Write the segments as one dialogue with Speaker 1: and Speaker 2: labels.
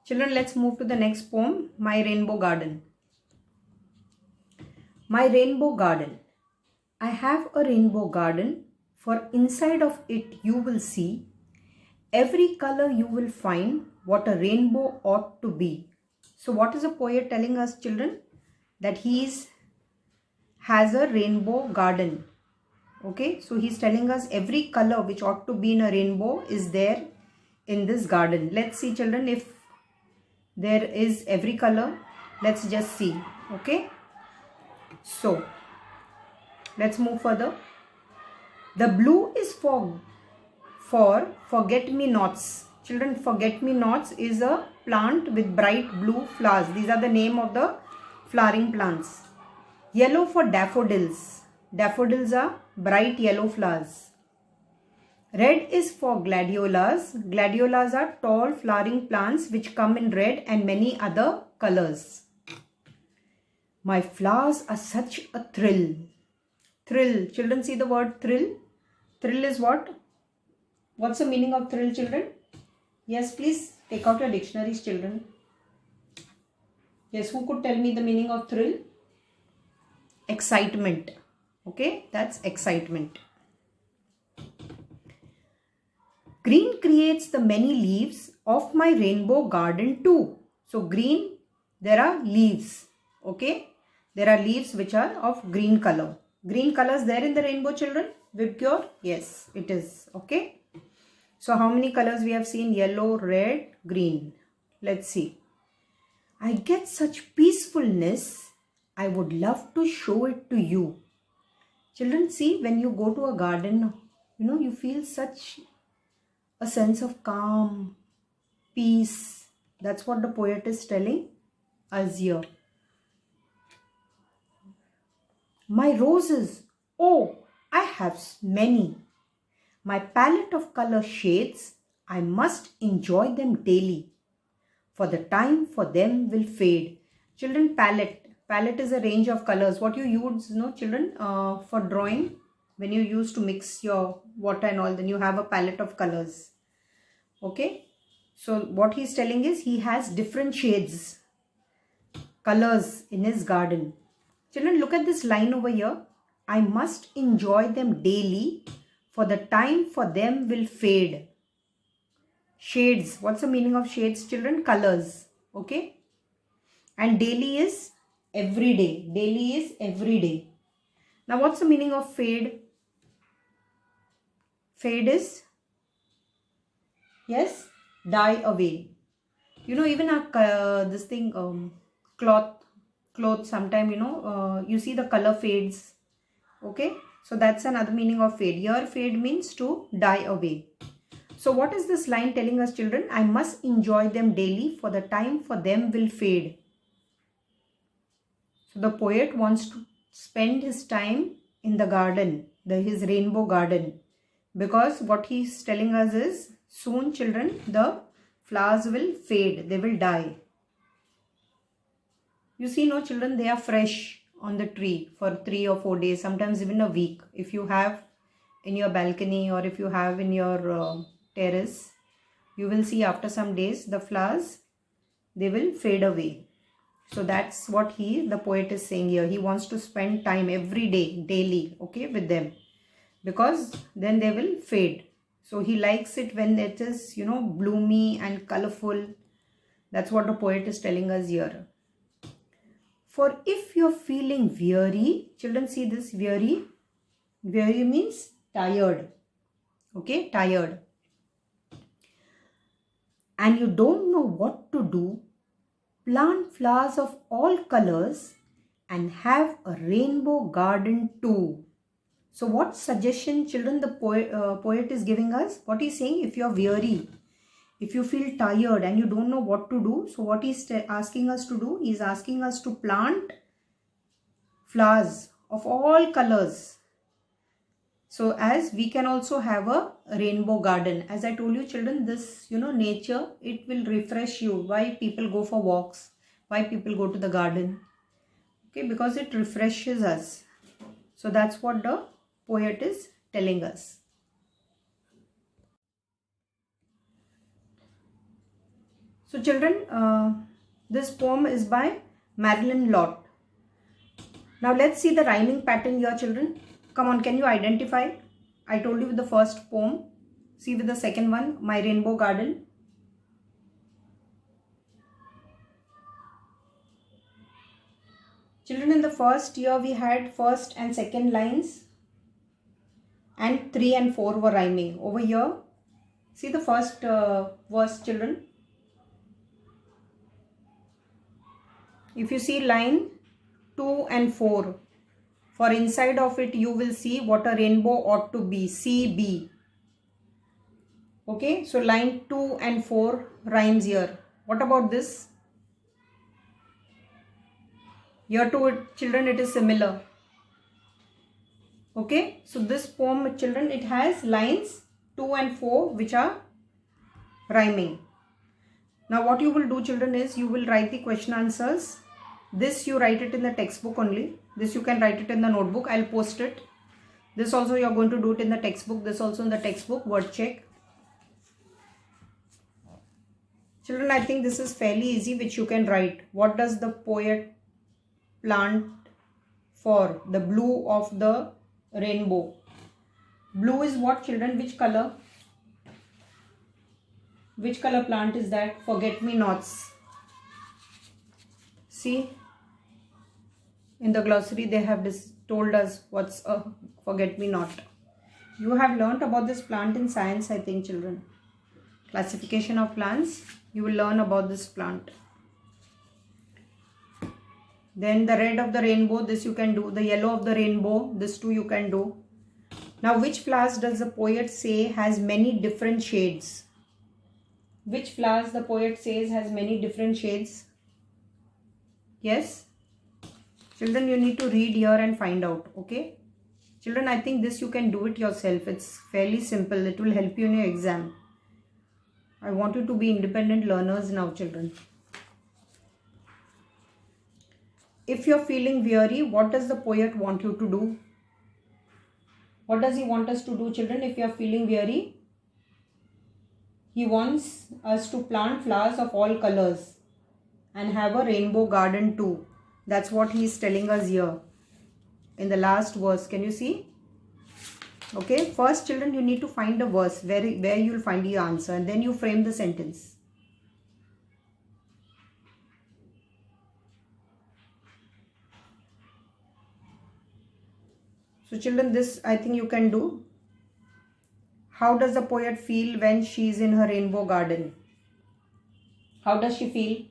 Speaker 1: Children, let's move to the next poem, My Rainbow Garden. My rainbow garden. I have a rainbow garden, for inside of it you will see every color you will find what a rainbow ought to be. So what is the poet telling us, children? That has a rainbow garden. Okay, so he's telling us every color which ought to be in a rainbow is there in this garden. Let's see, children, if there is every color. Let's just see. Okay, so let's move further. The blue is for forget-me-nots. Children, forget-me-nots is a plant with bright blue flowers. These are the name of the flowering plants. Yellow for daffodils. Daffodils are bright yellow flowers. Red is for gladiolas. Gladiolas are tall flowering plants which come in red and many other colors. My flowers are such a thrill. Thrill. Children, see the word thrill. Thrill is what? What's the meaning of thrill, children? Yes, please take out your dictionaries, children. Yes, who could tell me the meaning of thrill? Excitement. Okay, that's excitement. Green creates the many leaves of my rainbow garden too. So green, there are leaves. Okay, there are leaves which are of green color. Green colors there in the rainbow, children? Vibgyor? Yes, it is. Okay. So how many colors we have seen? Yellow, red, green. Let's see. I get such peacefulness. I would love to show it to you. Children, see, when you go to a garden, you feel such a sense of calm, peace. That's what the poet is telling us here. My roses, oh, I have many. My palette of color shades, I must enjoy them daily, for the time for them will fade. Children, palette is a range of colors. What you use, children, for drawing, when you used to mix your water and all, then you have a palette of colors. Okay, so what he's telling is he has different shades, colors in his garden. Children, look at this line over here. I must enjoy them daily, for the time for them will fade. Shades. What's the meaning of shades, children? Colors. Okay. And daily is every day. Daily is every day. Now, what's the meaning of fade? Fade is, yes, die away. Even this thing, cloth, sometime, you see the color fades. Okay. So that's another meaning of fade. Here, fade means to die away. So what is this line telling us, children? I must enjoy them daily, for the time for them will fade. So the poet wants to spend his time in the garden, his rainbow garden, because what he's telling us is soon, children, the flowers will fade, they will die. You see, no, children, they are fresh on the tree for 3 or 4 days, sometimes even a week. If you have in your balcony or if you have in your terrace, you will see after some days the flowers, they will fade away. So that's what the poet is saying here. He wants to spend time every day, daily, okay, with them, because then they will fade. So he likes it when it is, bloomy and colorful. That's what the poet is telling us here. For if you're feeling weary, children, see this, weary. Weary means tired. Okay, tired. And you don't know what to do, plant flowers of all colors and have a rainbow garden too. So what suggestion, children, the poet is giving us? What he's saying, if you're weary, if you feel tired and you don't know what to do, so what he's asking us to do, he's asking us to plant flowers of all colors. So as we can also have a rainbow garden. As I told you, children, this, nature, it will refresh you. Why people go for walks? Why people go to the garden? Okay, because it refreshes us. So that's what the poet is telling us. So children, this poem is by Marilyn Lott. Now let's see the rhyming pattern here, children. Come on, can you identify? I told you with the first poem. See with the second one, My Rainbow Garden. Children, in the first here we had first and second lines, and 3 and 4 were rhyming. Over here, see the first verse, children. If you see line 2 and 4, for inside of it you will see what a rainbow ought to be, CB. Okay, so line 2 and 4 rhymes here. What about this? Here too, children, it is similar. Okay, so this poem, children, it has lines 2 and 4 which are rhyming. Now what you will do, children, is you will write the question answers. This you write it in the textbook only. This you can write it in the notebook. I'll post it. This also you are going to do it in the textbook. This also in the textbook. Word check. Children, I think this is fairly easy, which you can write. What does the poet plant for? The blue of the rainbow. Blue is what, children? Which color? Which color plant is that? Forget-me-nots. See, in the glossary they have told us what's a forget-me-not. You have learnt about this plant in science, I think, children. Classification of plants. You will learn about this plant. Then the red of the rainbow, this you can do. The yellow of the rainbow, this too you can do. Now, which flowers does the poet say has many different shades? Which flowers the poet says has many different shades? Yes? Children, you need to read here and find out. Okay? Children, I think this you can do it yourself. It's fairly simple. It will help you in your exam. I want you to be independent learners now, children. If you're feeling weary, what does the poet want you to do? What does he want us to do, children, if you're feeling weary? He wants us to plant flowers of all colors and have a rainbow garden too. That's what he is telling us here in the last verse. Can you see? Okay, first, children, you need to find a verse where you will find the answer, and then you frame the sentence. So children, this I think you can do. How does the poet feel when she is in her rainbow garden? How does she feel?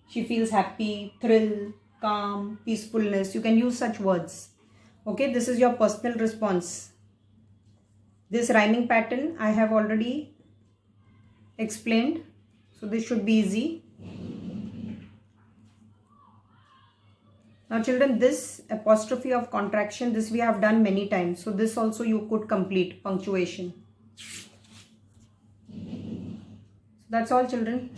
Speaker 1: She feels happy, thrill, calm, peacefulness. You can use such words. Okay, this is your personal response. This rhyming pattern I have already explained. So this should be easy. Now children, this apostrophe of contraction, this we have done many times. So this also you could complete, punctuation. So that's all, children.